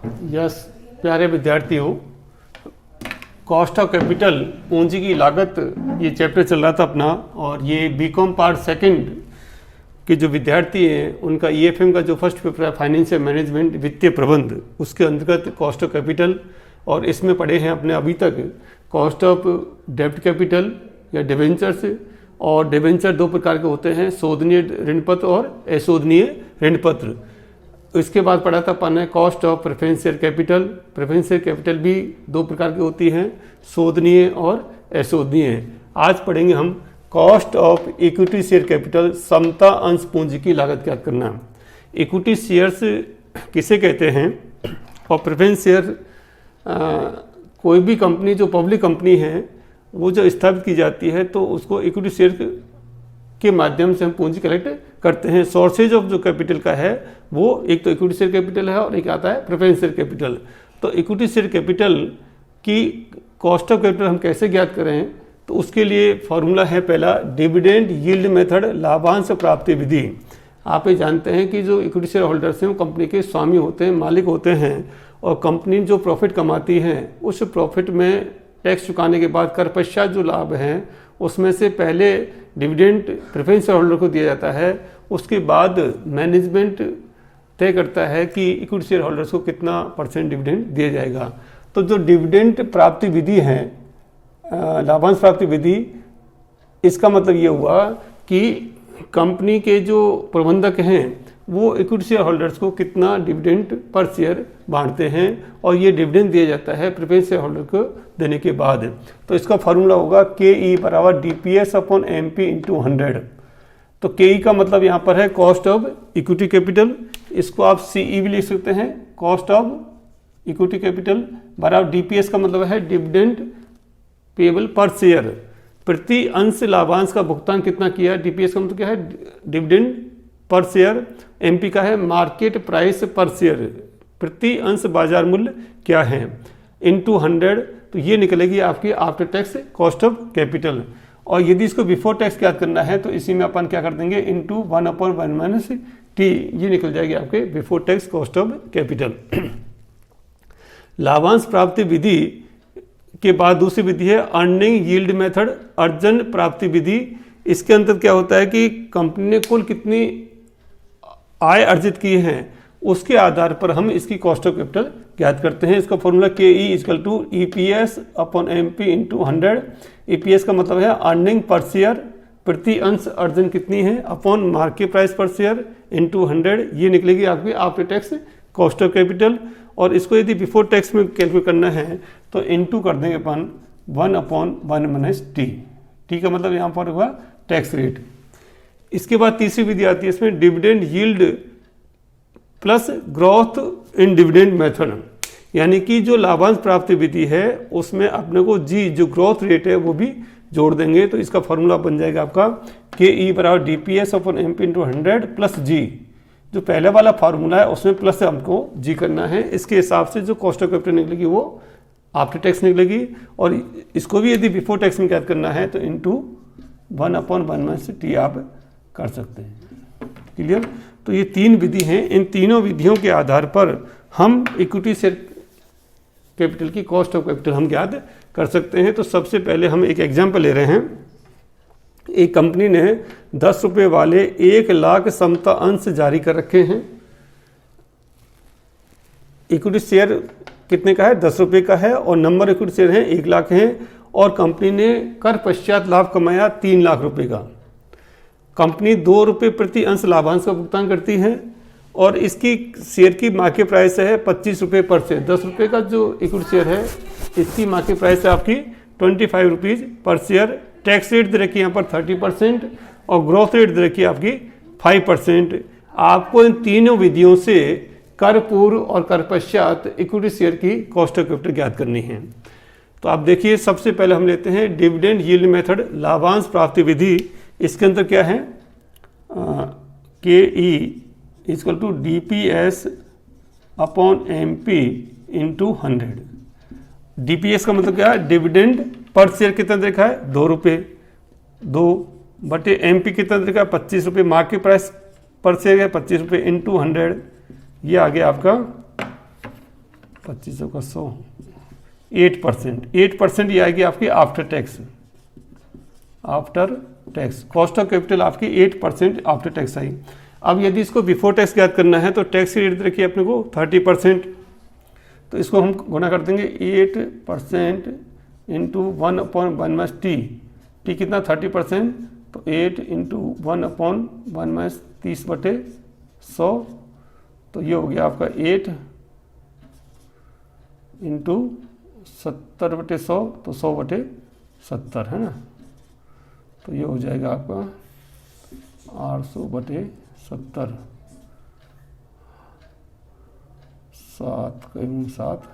Yes प्यारे विद्यार्थियों, cost of capital पूंजी की लागत ये चैप्टर चल रहा था अपना, और ये बीकॉम पार्ट सेकंड के जो विद्यार्थी हैं उनका ईएफएम का जो फर्स्ट पेपर है फाइनेंशियल मैनेजमेंट वित्तीय प्रबंध, उसके अंतर्गत कॉस्ट ऑफ कैपिटल। और इसमें पढ़े हैं अपने अभी तक कॉस्ट ऑफ डेब्ट कैपिटल या डिवेंचर्स। और डिवेंचर दो प्रकार के होते हैं, शोधनीय ऋणपत्र और अशोधनीय ऋणपत्र। इसके बाद पढ़ा था अपन ने cost of preference share capital. Preference share capital भी दो प्रकार की होती हैं, शोधनीय और अशोधनीय। आज पढ़ेंगे हम cost of equity share capital, समता अंश पूंजी की लागत ज्ञात करना। इक्विटी शेयर्स किसे कहते हैं और प्रेफरेंस शेयर कोई भी कंपनी जो पब्लिक कंपनी है वो जो स्थापित की जाती है तो उसको इक्विटी शेयर के माध्यम से हम पूंजी कलेक्ट करते हैं। सोर्सेज ऑफ जो कैपिटल का है वो एक तो इक्विटी शेयर कैपिटल है और एक आता है प्रेफरेंस शेयर कैपिटल। तो इक्विटी शेयर कैपिटल की कॉस्ट ऑफ कैपिटल हम कैसे ज्ञात करें, तो उसके लिए फॉर्मूला है पहला डिविडेंड यील्ड मेथड, लाभांश प्राप्ति विधि। आप ये जानते हैं कि जो इक्विटी शेयर होल्डर्स हैं वो कंपनी के स्वामी होते हैं, मालिक होते हैं, और कंपनी जो प्रॉफिट कमाती है उस प्रॉफिट में टैक्स चुकाने के बाद कर पश्चात जो लाभ हैं उसमें से पहले डिविडेंड प्रेफरेंस शेयर होल्डर को दिया जाता है, उसके बाद मैनेजमेंट तय करता है कि इक्विटी शेयर होल्डर्स को कितना % डिविडेंड दिया जाएगा। तो जो डिविडेंड प्राप्ति विधि है, लाभांश प्राप्ति विधि, इसका मतलब ये हुआ कि कंपनी के जो प्रबंधक हैं वो इक्विटी शेयर होल्डर्स को कितना डिविडेंड पर शेयर बांटते हैं, और ये डिविडेंड दिया जाता है प्रेफरेंस शेयर होल्डर को देने के बाद। तो इसका फार्मूला होगा KE बराबर DPS अपॉन MP इंटू 100। तो KE का मतलब यहाँ पर है कॉस्ट ऑफ इक्विटी कैपिटल, इसको आप CE भी लिख सकते हैं, कॉस्ट ऑफ इक्विटी कैपिटल बराबर DPS का मतलब है डिविडेंड पेबल पर शेयर, प्रति अंश लाभांश का भुगतान कितना किया। DPS का मतलब क्या है, डिविडेंड पर शेयर। MP का है मार्केट प्राइस पर शेयर, प्रति अंश बाजार मूल्य क्या है, इंटू 100। तो ये निकलेगी आपकी after tax cost of capital. और यदि इसको बिफोर टैक्स याद करना है तो इसी में अपन क्या कर देंगे, इंटू 1/1 - T, ये निकल जाएगी आपके before tax cost of capital. लाभांश प्राप्ति विधि के बाद दूसरी विधि है अर्निंग यील्ड मेथड, अर्जन प्राप्ति विधि। इसके अंतर्गत क्या होता है कि कंपनी ने कुल कितनी आय अर्जित की है उसके आधार पर हम इसकी कॉस्ट ऑफ कैपिटल ज्ञात करते हैं। इसका formula KE = EPS upon MP into 100। EPS का मतलब है अर्निंग पर शेयर, प्रति अंश अर्जन कितनी है, अपॉन मार्केट प्राइस पर शेयर इंटू 100। ये निकलेगी आपकी after tax cost of capital. और इसको यदि बिफोर टैक्स में कैलकुलेट करना है तो इंटू कर देंगे अपन 1/1 - T। T का मतलब यहाँ पर हुआ टैक्स रेट। इसके बाद तीसरी विधि आती है इसमें dividend yield plus growth in dividend method, यानी कि जो लाभांश प्राप्ति विधि है उसमें अपने को G जो ग्रोथ रेट है वो भी जोड़ देंगे। तो इसका फॉर्मूला बन जाएगा आपका KE बराबर DPS upon MP into 100 plus G। जो पहले वाला फार्मूला है उसमें प्लस से हमको G करना है। इसके हिसाब से जो कॉस्ट ऑफ कैपिटल निकलेगी वो आफ्टर टैक्स निकलेगी, और इसको भी यदि बिफोर टैक्स में ज्ञात करना है तो इंटू 1/1 - T आप कर सकते हैं। क्लियर। तो ये तीन विधि हैं, इन तीनों विधियों के आधार पर हम इक्विटी शेयर कैपिटल की कॉस्ट ऑफ कैपिटल हम ज्ञात कर सकते हैं। तो सबसे पहले हम एक एग्जांपल ले रहे हैं। एक कंपनी ने 10 रुपये वाले 1 लाख समता अंश जारी कर रखे हैं। इक्विटी शेयर कितने का है, 10 रुपये का है, और नंबर इक्विटी शेयर है 1 लाख है, और कंपनी ने कर पश्चात लाभ कमाया 3 लाख रुपए का। कंपनी 2 रुपये प्रति अंश लाभांश का भुगतान करती है, और इसकी शेयर की मार्केट प्राइस है 25 रुपये पर शेयर। 10 रुपये का जो इक्विटी शेयर है इसकी मार्केट प्राइस है आपकी 25 रुपीज़ पर शेयर। टैक्स रेट दे रखी है यहाँ पर 30%, और ग्रोथ रेट दे रखी है आपकी 5%। आपको इन तीनों विधियों से कर पूर्व और कर पश्चात इक्विटी शेयर की कॉस्ट ऑफ कैपिटल ज्ञात करनी है। तो आप देखिए, सबसे पहले हम लेते हैं डिविडेंड यील्ड मेथड, लाभांश प्राप्ति विधि। इसके अंदर क्या है, KE = DPS upon MP into 100। DPS का मतलब क्या है, डिविडेंड पर शेयर कितना देखा है, 2 रुपये, 2 MP कितना देखा है, 25 रुपये। मार्केट प्राइस पर शेयर है 25 रुपये इंटू 100। ये आ गया आपका 25 का 100, 8%। 8% ये आएगी आपकी after tax. After tax cost of capital आपकी 8% आफ्टर टैक्स आई। अब यदि इसको बिफोर टैक्स ज्ञात करना है तो टैक्स की रेट रखिए अपने को 30%, तो इसको हम गुना कर देंगे 8% इंटू 1/1 टी कितना 30%, तो 8 इंटू 1/1 30/100, तो ये हो गया आपका 8 इंटू 70/100, तो 100/70 है ना, तो ये हो जाएगा आपका 800/70, 7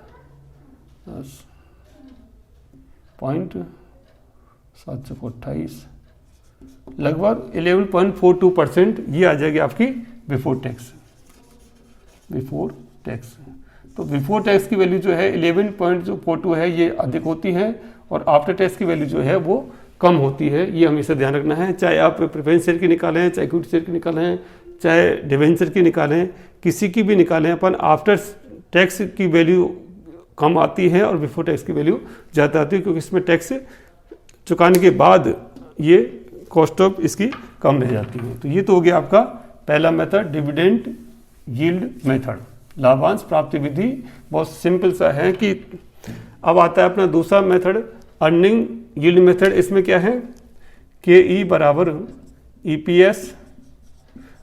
10.728, लगभग 11.42% ये आ जाएगी आपकी बिफोर टैक्स। बिफोर टैक्स तो बिफोर टैक्स की वैल्यू जो है 11.42 है, ये अधिक होती है, और आफ्टर टैक्स की वैल्यू जो है वो कम होती है। ये हमेशा ध्यान रखना है, चाहे आप प्रेफरेंस शेयर की निकालें, चाहे इक्विटी शेयर की निकालें, चाहे डिवेंचर की निकालें, किसी की भी निकालें, अपन आफ्टर टैक्स की वैल्यू कम आती है और बिफोर टैक्स की वैल्यू ज़्यादा आती है, क्योंकि इसमें टैक्स चुकाने के बाद ये कॉस्ट ऑफ इसकी कम रह जाती है। तो ये तो हो गया आपका पहला मेथड, डिविडेंड यील्ड मेथड, लाभांश प्राप्ति विधि। बहुत सिंपल सा है कि अब आता है अपना दूसरा मेथड, अर्निंग यील्ड मेथड। इसमें क्या है, के ई बराबर EPS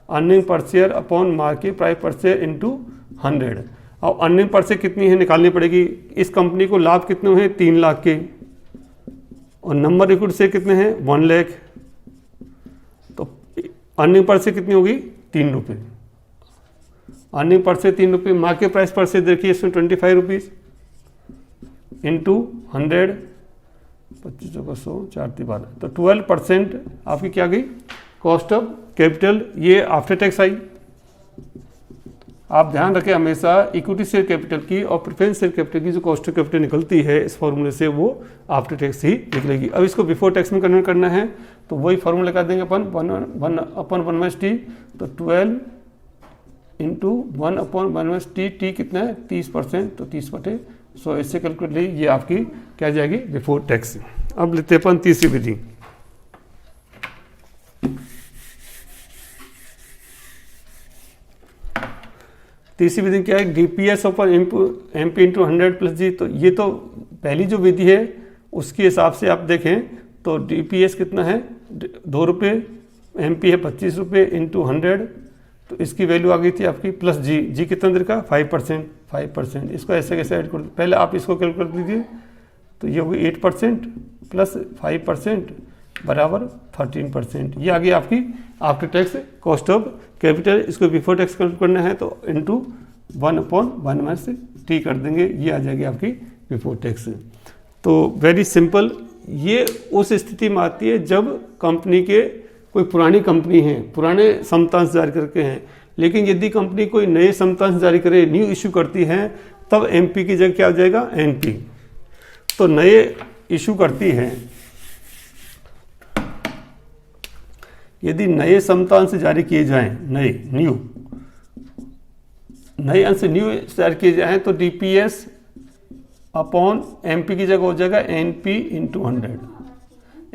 earning per share upon market price पर शेयर इंटू 100। अब अर्निंग पर शेयर कितनी है निकालनी पड़ेगी। इस कंपनी को लाभ कितने हैं 3 लाख के, और नंबर इक्विटी शेयर कितने हैं 1 लाख, तो अर्निंग पर शेयर कितनी होगी 3 रुपये। अर्निंग पर शेयर 3 रुपये, मार्केट प्राइस पर शेयर देखिए इसमें 25 रुपीज़ इंटू 100, 25 का 100, 4 12, तो 12% आपकी क्या गई कॉस्ट ऑफ कैपिटल, ये आफ्टर टैक्स आई। आप ध्यान रखें हमेशा इक्विटी शेयर कैपिटल की और प्रेफरेंस शेयर कैपिटल की जो कॉस्ट ऑफ कैपिटल निकलती है इस फॉर्मूले से, वो आफ्टर टैक्स ही निकलेगी। अब इसको बिफोर टैक्स में कन्वर्ट करना है, तो वही फॉर्मूला लगा देंगे अपन 1/1 तो 12 इंटू 1/1 टी कितना है 30%, तो 30/100 इससे कैलकुलेट ली, ये आपकी क्या जाएगी बिफोर टैक्स। अब लेते हैं अपन तीसरी विधि। तीसरी विधि क्या है, DPS अपन MP इंटू 100 प्लस जी। तो ये तो पहली जो विधि है उसके हिसाब से आप देखें तो DPS कितना है 2 रुपये, MP है 25 रुपये इंटू 100, तो इसकी वैल्यू आ गई थी आपकी प्लस जी कितना देर का 5%। इसको ऐसे कैसे ऐड कर, पहले आप इसको कैलकुलेट कीजिए, तो ये होगी 8% प्लस 5% बराबर 13%। ये आ गई आपकी after tax cost of capital. इसको बिफोर टैक्स कैलकुलेट करना है तो इंटू 1/1 टी कर देंगे, ये आ जाएगी आपकी बिफोर टैक्स। तो वेरी सिंपल, ये उस स्थिति में आती है जब कंपनी के कोई पुरानी कंपनी है, पुराने समतांश जारी करके हैं, लेकिन यदि कंपनी कोई नए समतांश जारी करे, न्यू इशू करती है, तब MP की जगह क्या हो जाएगा NP। तो नए इशू करती है, यदि नए समतांश जारी किए जाएं, नए अंश न्यू जारी किए जाएं, तो DPS अपॉन MP की जगह हो जाएगा NP इंटू 100।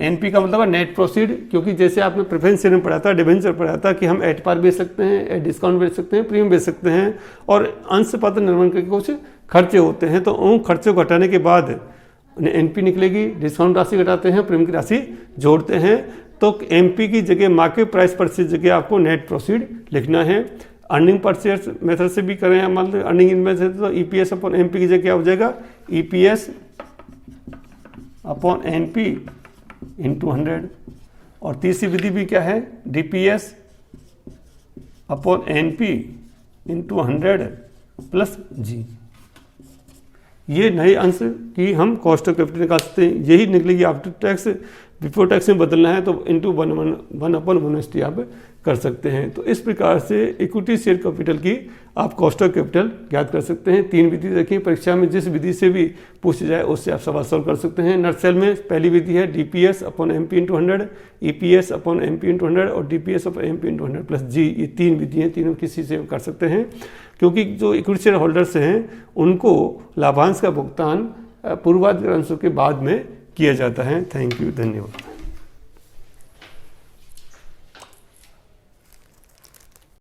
NP का मतलब है नेट प्रोसीड, क्योंकि जैसे आपने प्रेफरेंस शेयर में पढ़ा था, डिवेंचर पढ़ा था कि हम एट पार बेच सकते हैं, एट डिस्काउंट बेच सकते हैं, प्रीमियम बेच सकते हैं, और अंश पत्र निर्माण के कुछ खर्चे होते हैं, तो उन खर्चों को घटाने के बाद NP निकलेगी, डिस्काउंट राशि घटाते हैं, प्रीमियम की राशि जोड़ते हैं, तो MP की जगह मार्केट प्राइस पर शेयर जगह आपको नेट प्रोसीड लिखना है। अर्निंग पर शेयर मेथड से भी करें, मान लो अर्निंग इन मेथड, तो EPS अपॉन MP की जगह क्या हो जाएगा EPS अपॉन NP इंटू 100। और तीसरी विधि भी क्या है DPS upon NP into 100 plus G. ये नए अंश की हम कॉस्ट ऑफ कैपिटल निकाल सकते हैं, यही निकलेगी आफ्टर टैक्स बिफोर टैक्स में बदलना है तो इंटू 1/1 आप कर सकते हैं। तो इस प्रकार से इक्विटी शेयर कैपिटल की आप कॉस्ट ऑफ कैपिटल ज्ञात कर सकते हैं। 3 विधि देखिए, परीक्षा में जिस विधि से भी पूछ जाए उससे आप सवाल सॉल्व कर सकते हैं। नटसेल में पहली विधि है DPS upon MP into 100, EPS upon MP into 100 और DPS upon MP into 100 plus G। ये 3 विधि हैं, तीनों किसी से कर सकते हैं, क्योंकि जो इक्विटी शेयर होल्डर्स हैं उनको लाभांश का भुगतान पूर्वाधिकार अंशों के बाद में किया जाता है। थैंक यू, धन्यवाद।